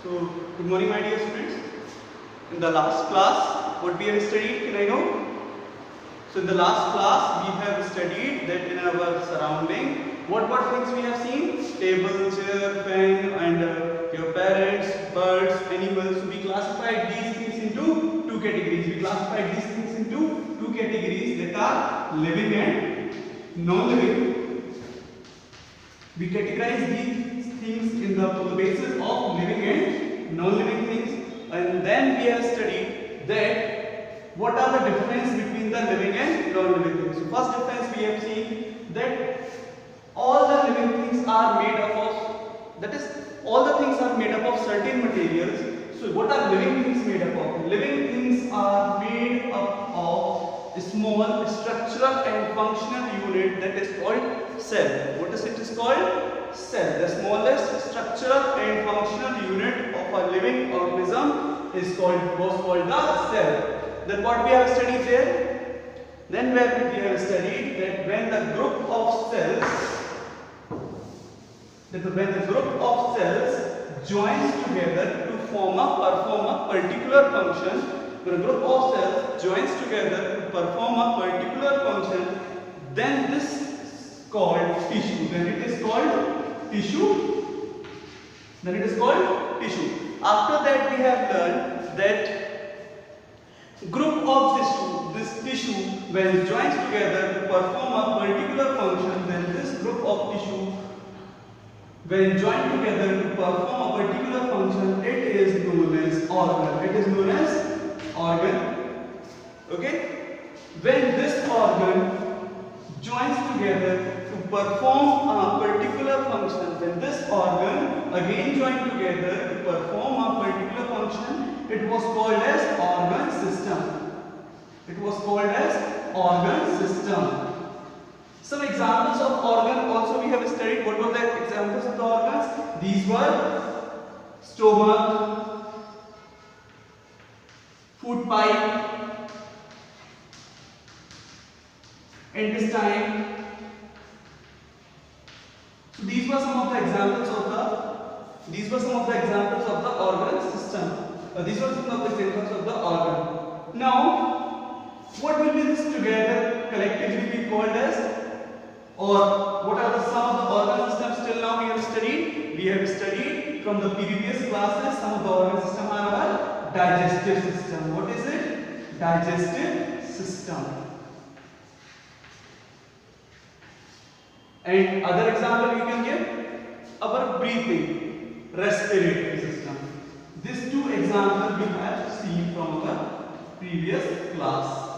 So, good morning my dear students. In the last class, what we have studied, can I know? So, in the last class, we have studied that in our surrounding, what things we have seen? Table, chair, pen and your parents, birds, animals. So, we classified these things into two categories. We classified these things into two categories that are living and non-living. We categorize these things in the basis of living and non-living things, and then we have studied that what are the difference between the living and non-living things. So first difference we have seen that all the living things are made up of, that is, all the things are made up of certain materials. So what are living things made up of? Living things are made up of a small structural and functional unit that is called cell. What is it is called? Cell. The smallest structural and functional unit of a living organism was called the cell. Then what we have studied there? Then where we have studied that when the group of cells joins together to perform a particular function, when a group of cells joins together to perform a particular function, then this is called tissue. Then it is called tissue. After that we have learned that group of this tissue when joins together to perform a particular function, then this group of tissue when joined together to perform a particular function, it is known as organ. It is known as organ. Okay? When this organ joins together to perform a particular function, then this organ again joined together to perform a particular function, it was called as organ system. It was called as organ system. Some examples of organ also we have studied. What were the examples of the organs? These were stomach, food pipe, intestine. So these were some of the examples of the organ system. These were some of the examples of the organ. Now, what will be this together collectively be called as? Or what are the some of the organ systems till now we have studied? We have studied from the previous classes. Some of the organ systems are our digestive system. What is it? Digestive system. And other example you can give, our breathing, respiratory system. These two examples we have seen from our previous class.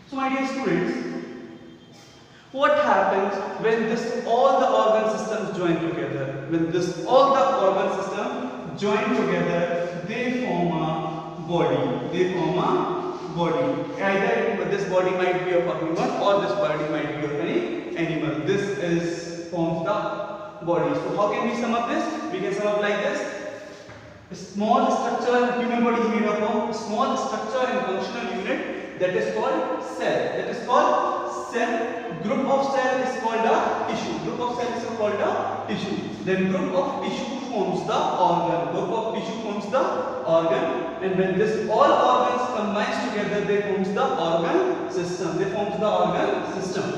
So my dear students, what happens when all the organ systems join together? When all the organ systems join together, they form a body. Either this body might be of a human or this body might be of any animal. This forms the body. So how can we sum up this? We can sum up like this. A small structure, human body is made up of a small structure and functional unit that is called cell. Group of cell is called a tissue. Then group of tissue forms the organ. And when this all organs combines together, they forms the organ system.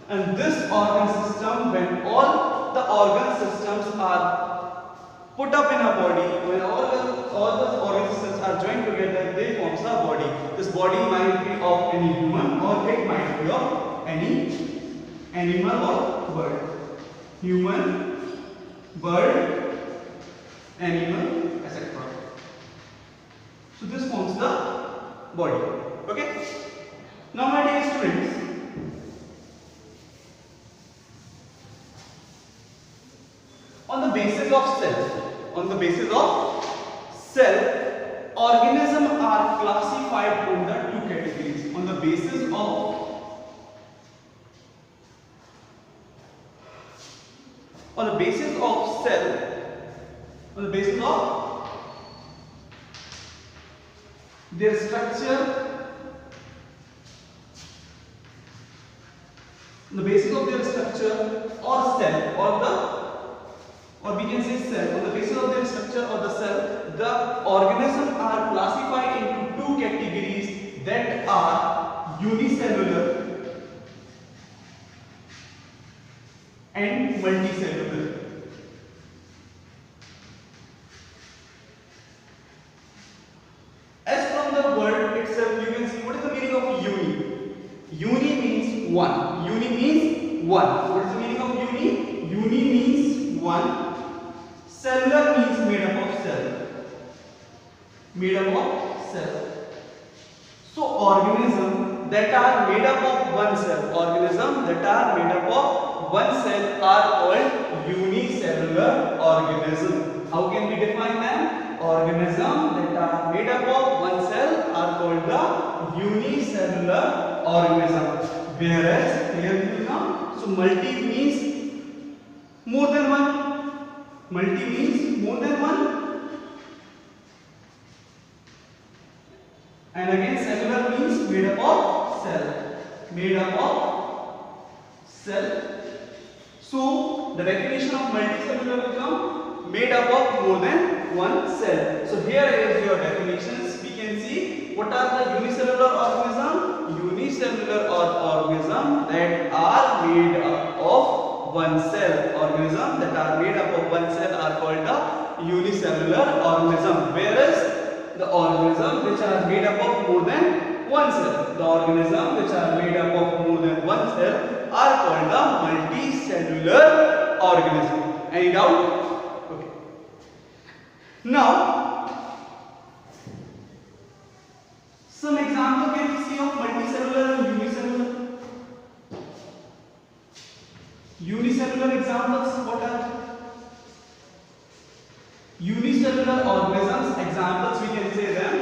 And this organ system, when all the organ systems are put up in a body, when all the organ systems are joined together, they forms a body. This body might be of any human or it might be of any animal or bird. Human, bird, animal, etc. So this forms the body. Okay? Now my dear students, on the basis of cell, organisms are classified under two categories. On the basis of their structure, or cell, or we can say cell. On the basis of the structure of the cell, the organisms are classified into two categories that are unicellular and multicellular. As from the word itself, you can see what is the meaning of uni. Uni means one. Uni means one. What is the meaning of uni? Uni means one. Cellular means made up of cell. Made up of cell. So organisms that are made up of one cell, organisms that are made up of one cell are called unicellular organisms. How can we define them? Organisms that are made up of one cell are called the unicellular organism. Whereas here we will come. So multi means more than one. Multi means more than one. And again cellular means made up of cell. Made up of cell. So the definition of multicellular becomes made up of more than one cell. So here is your definitions. We can see what are the unicellular organisms. Unicellular organisms that are made up of one cell. Organisms that are made up of one cell are called the unicellular organism. Whereas the organisms which are made up of more than one cell, the organisms which are made up of more than one cell are called the multicellular organism. Any doubt? Okay. Now, some example can we see of multicellular and unicellular? Unicellular examples, what are? Unicellular organisms, examples we can say them.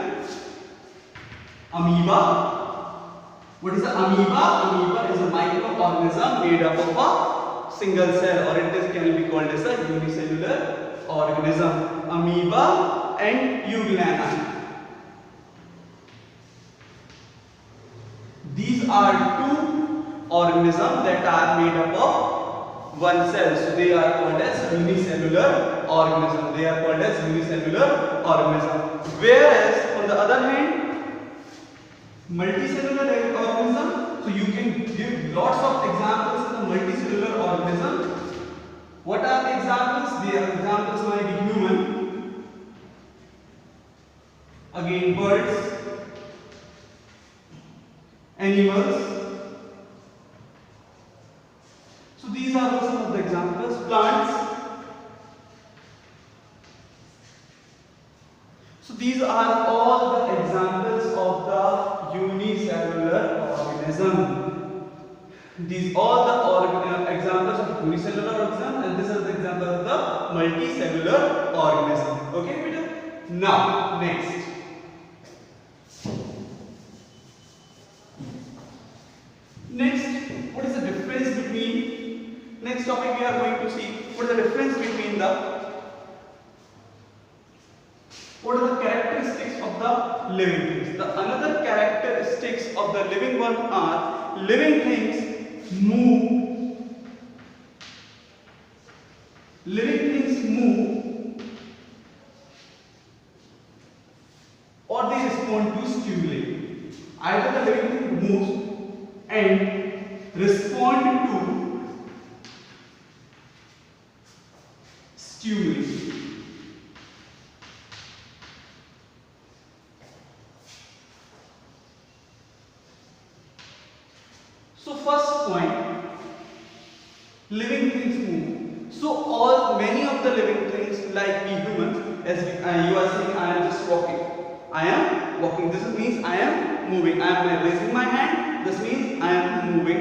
Amoeba. What is the amoeba? Amoeba is a microorganism made up of a single cell, or it can be called as a unicellular organism. Amoeba and euglena. These are two organisms that are made up of one cell. So they are called as unicellular organism. They are called as unicellular organism. Whereas on the other hand, multicellular organism, so you can give lots of examples of the multicellular organism. What are the examples? The examples might be human, again birds, animals. So these are some of the examples. Plants. So these are all the examples of the unicellular organism. These all the examples of unicellular organism, and this is the example of the multicellular organism. Okay, Peter? Now, next. Next, what is the difference between, next topic we are going to see, what is the difference between what are the characteristics of the living things? The another characteristics of the living one are, living things move. Living things move, or they respond to stimuli. Either the living thing moves and respond to stimuli. So first point, living things move. So many of the living things like we humans, as you are saying, I am just walking. I am walking. This means I am moving. I am raising my hand. This means I am moving.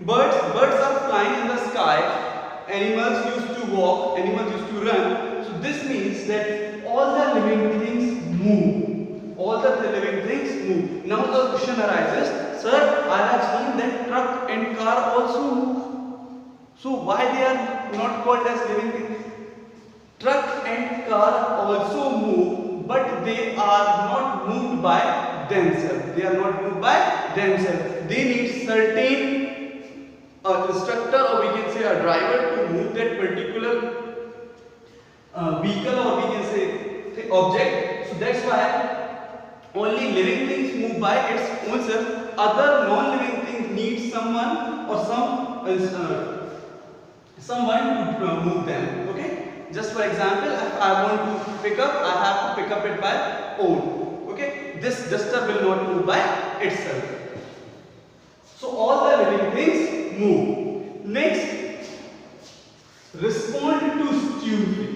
Birds are flying in the sky. Animals used to walk. Animals used to run. So this means that all the living things move. All the living things move. Now the question arises, sir, I have seen that truck and car also move. So why they are not called as living things? Truck and car also move, but they are not moved by themselves. They are not moved by themselves. They need certain instructor, or we can say a driver, to move that particular vehicle, or we can say object. So that's why only living things move by its own self. Other non-living things need someone or someone to move them. Okay. Just for example, if I want to pick up, I have to pick up it by own. Okay. This duster will not move by itself. So all the living things move. Next, respond to stimuli.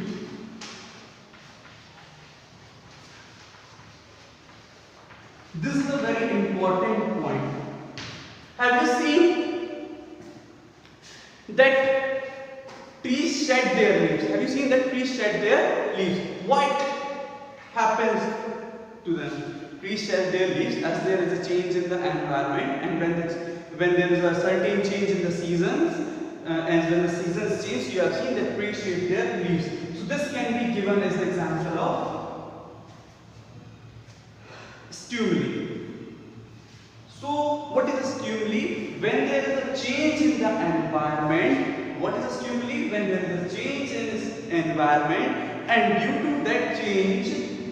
This is a very important point. Have you seen that trees shed their leaves? Have you seen that trees shed their leaves? What happens to them? Trees shed their leaves as there is a change in the environment, and when there is a certain change in the seasons, and when the seasons change, you have seen that trees shed their leaves. So this can be given as an example of stimuli. So what is a stimuli? When there is a change in the environment. What is a stimuli? When there is a change in this environment, and due to that change,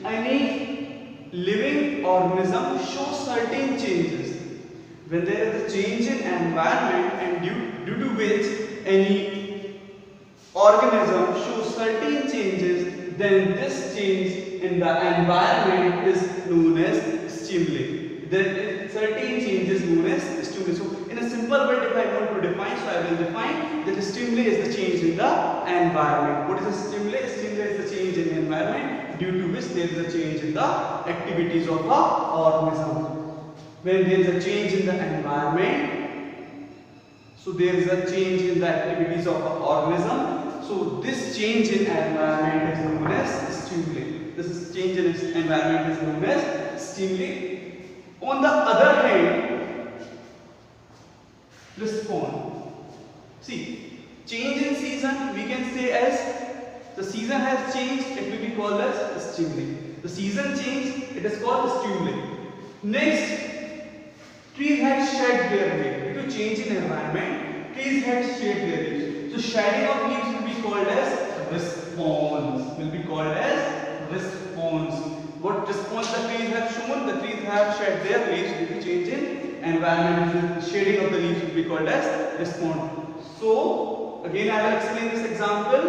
any living organism shows certain changes. When there is a change in environment, and due to which any organism shows certain changes, then this change in the environment is known as stimuli. Then certain changes known as stimuli. So in a simple word, if I want to define, so I will define that the stimuli is the change in the environment. What is a stimuli? A stimuli is the change in the environment due to which there is a change in the activities of a organism. When there is a change in the environment, so there is a change in the activities of an organism. So this change in environment is known as stimuli. This is change in its environment is known as stimuli. On the other hand, respond. See, change in season we can say as the season has changed, it will be called as stimuli. The season changed, it is called stimuli. Next, trees had shed their leaves. Due to change in environment, trees had shed their leaves. So shedding of leaves will be called as response. Will be called as response. What response the trees have shown? The trees have shed their leaves due to change in environment. Shading of the leaves will be called as response. So again I will explain this example.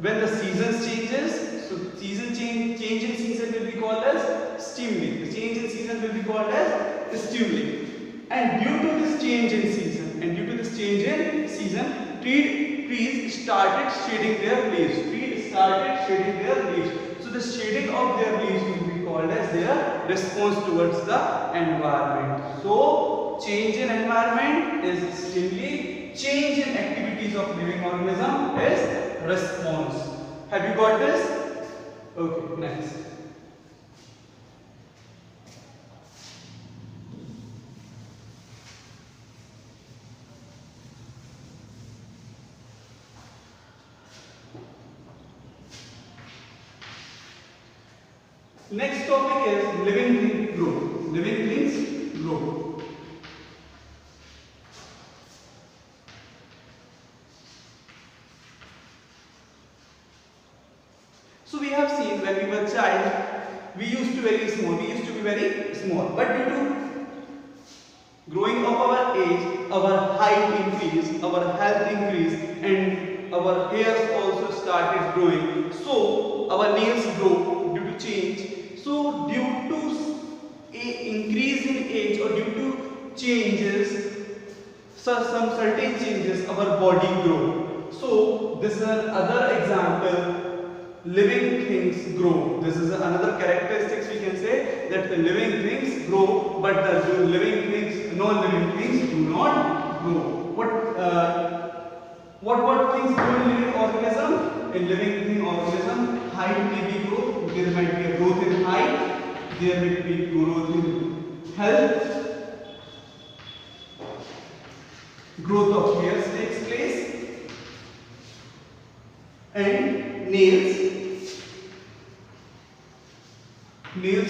When the seasons changes, so change in season will be called as stimuli. The change in season will be called as stimuli. And due to this change in season, trees started shedding their leaves. So the shedding of their leaves will be called as their response towards the environment. So change in environment is stimuli. Change in activities of living organism is response. Have you got this? Okay, next. Next topic is living things grow. Living things grow. So we have seen when we were child, we used to be very small. But due to growing of our age, our height increased, our health increased, and our hairs also started growing. So our nails grow due to change. So due to increase in age or due to changes, some certain changes, our body grow. So this is another example. Living things grow. This is another characteristics we can say that the living things grow, but the living things, non-living things do not grow. What things grow in living organism? In living thing organism, height may be growth. There might be a growth in height. There may be growth in health. Growth of hairs takes place, and nails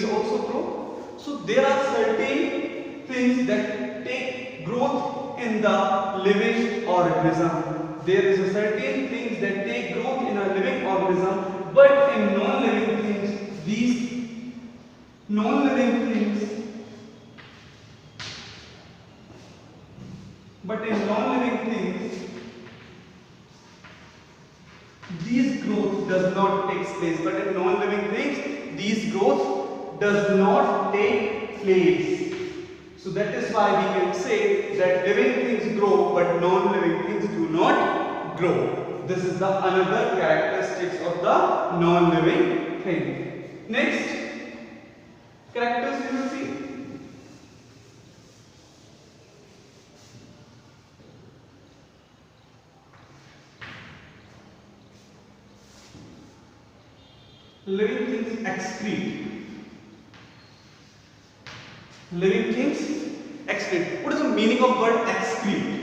also grow. So there are certain things that take growth in the living organism. There is a certain things that take growth in a living organism But in non-living things, these non-living things, these growth does not take place. But in non-living things, these growth does not take place. So that is why we can say that living things grow, but non-living things do not grow. This is the another characteristics of the non-living thing. Next characters you will see. Living things excrete. Living things excrete. What is the meaning of word excrete?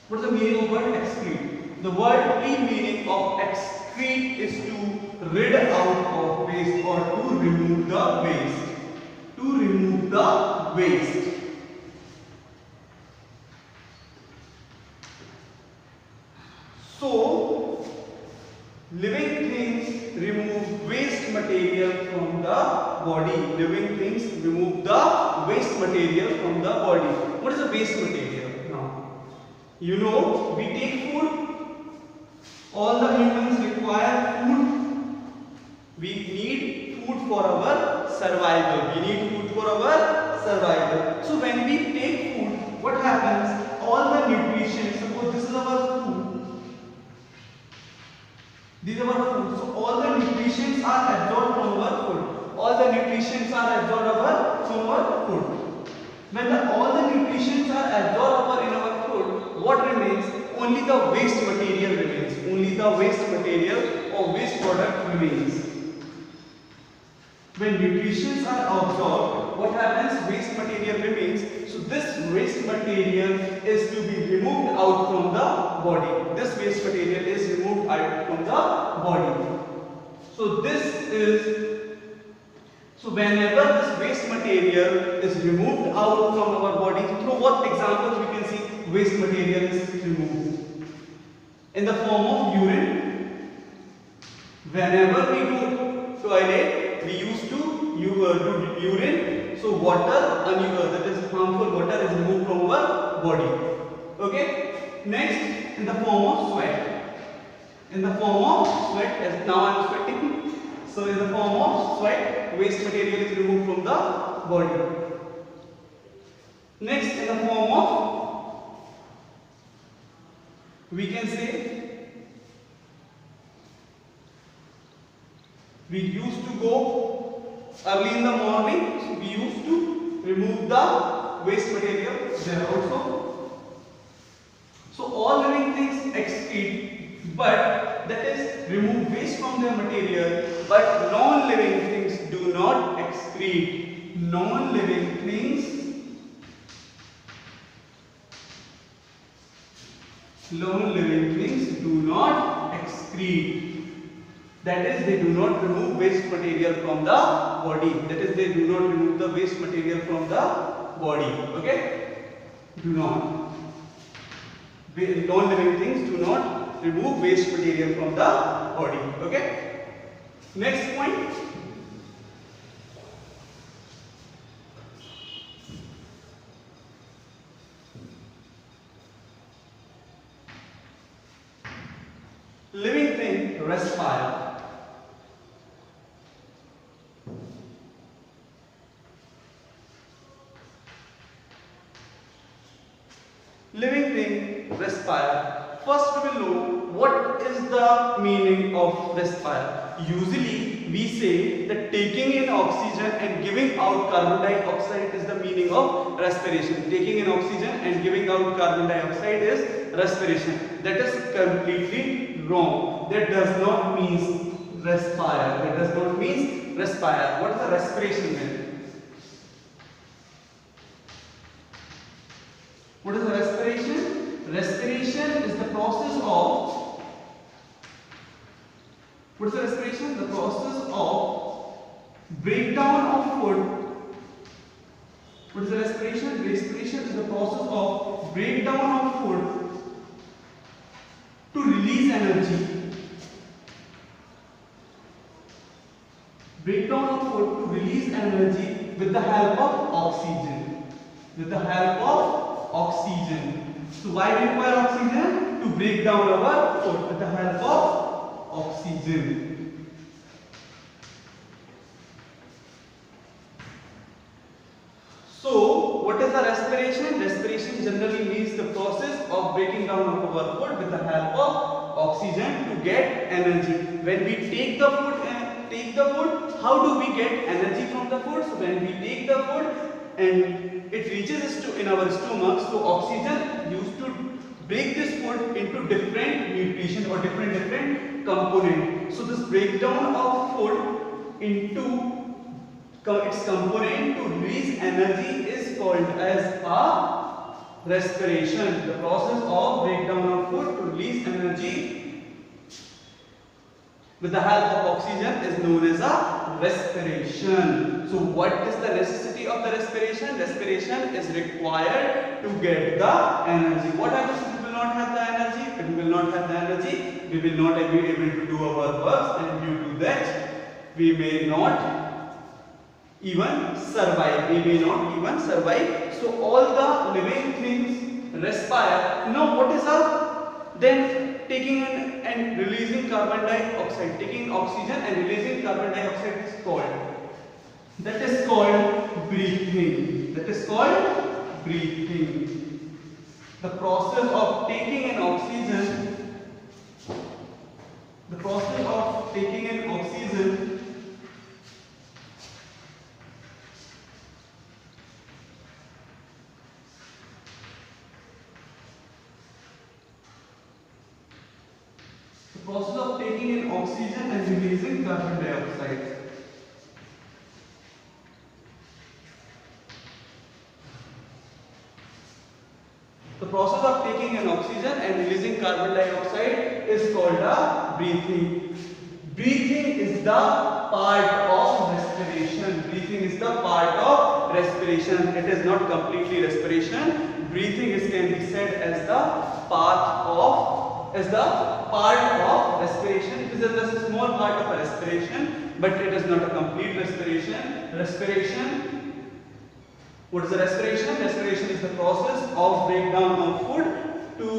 What is the meaning of word excrete? The wordly meaning of excrete is to rid out of waste or to remove the waste. To remove the waste. So, living things remove waste material from the body. Living things remove the waste material from the body. What is the waste material? Now, you know, we take food. All the humans require food. We need food for our survival. We need food for our survival. So, when we take food, what happens? All the nutrition, suppose this is our food. These are our food. So all the nutrients are absorbed from our food. All the nutrients are absorbed from our food. When all the nutrients are absorbed in our food, what remains? Only the waste material remains. Only the waste material or waste product remains. When nutrients are absorbed, what happens? Waste material remains. So this waste material is to be removed out from the body. This waste material is removed out from the body. So whenever this waste material is removed out from our body, through what examples we can see waste material is removed? In the form of urine. Whenever we go toilet, we used to do urine. So water, that is harmful water, is removed from our body. Okay. Next, in the form of sweat. In the form of sweat, as now I am sweating. So in the form of sweat, waste material is removed from the body. Next, in the form of, we can say, we used to go early in the morning, so we used to remove the waste material there also. So all living things excrete, but that is remove waste from their material, but non-living things do not excrete. Non-living things do not excrete. That is, they do not remove waste material from the body. That is, they do not remove the waste material from the body. Okay? Do not. Non-living things do not remove waste material from the body. Okay? Next point. Living thing respire. Living thing respire. First we will know what is the meaning of respire. Usually we say that taking in oxygen and giving out carbon dioxide is the meaning of respiration. Taking in oxygen and giving out carbon dioxide is respiration. That is completely wrong. That does not mean respire. That does not mean respire. What is the respiration then? What is the respiration? Respiration is the process of, what is the respiration? The process of breakdown of food. What is the respiration? Respiration is the process of breakdown of food release energy. Breakdown of food to release energy with the help of oxygen. With the help of oxygen. So why we require oxygen? To break down our food with the help of oxygen. So what is the respiration? Respiration generally means the process of breaking down of our food with the help of oxygen to get energy. When we take the food, how do we get energy from the food? So when we take the food and it reaches us in our stomach, so oxygen used to break this food into different nutrition or different component. So this breakdown of food into its component to release energy is called as a respiration. The process of breakdown of food to release energy with the help of oxygen is known as a respiration. So what is the necessity of the respiration? Respiration is required to get the energy. What happens if we will not have the energy? If we will not have the energy, we will not be able to do our works, and due to that, we may not even survive. We may not even survive. So all the living things respire. Now what is then taking in and releasing carbon dioxide, taking oxygen and releasing carbon dioxide is called. That is called breathing. That is called breathing. The process of taking in oxygen. The process of taking in oxygen process of taking in oxygen and releasing carbon dioxide. The process of taking in oxygen and releasing carbon dioxide is called a breathing. Breathing is the part of respiration. Breathing is the part of respiration. It is not completely respiration. Breathing can be said as the part of respiration. It is just a small part of a respiration, but it is not a complete respiration. What is the respiration? Respiration is the process of breakdown of food to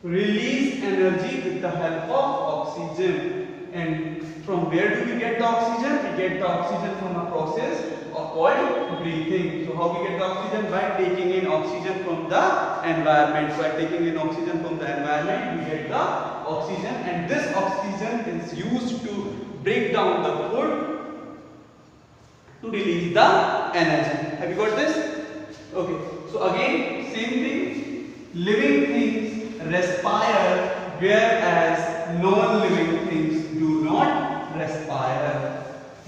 release energy with the help of oxygen. And from where do we get the oxygen? We get the oxygen from a process called breathing. So how we get the oxygen? By taking in oxygen from the environment. By taking in oxygen from the environment, we get the oxygen, and this oxygen is used to break down the food to release the energy. Have you got this? Okay. So again, same thing. Living things respire, whereas non-living things do not respire.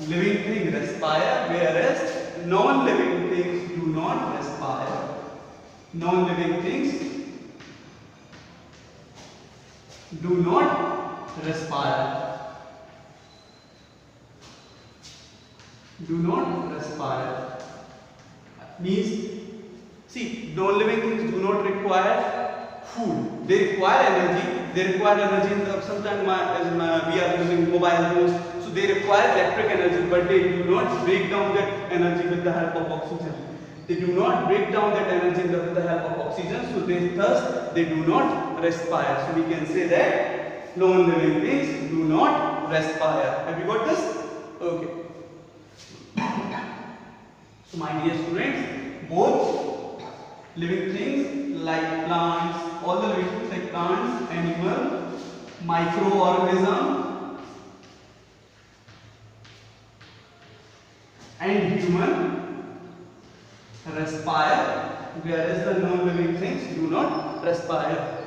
Living things respire, whereas non-living things do not respire. Non-living things do not respire. Do not respire. Means, see, non-living things do not require food. They require energy. They require energy. Sometimes we are using mobile phones, so they require electric energy, but they do not break down that energy with the help of oxygen. They do not break down that energy with the help of oxygen, so thus they do not respire. So we can say that non-living things do not respire. Have you got this? Okay. So my dear students, both living things like plants, all the living things like plants, animal, microorganism and human respire, whereas the non-living things do not respire.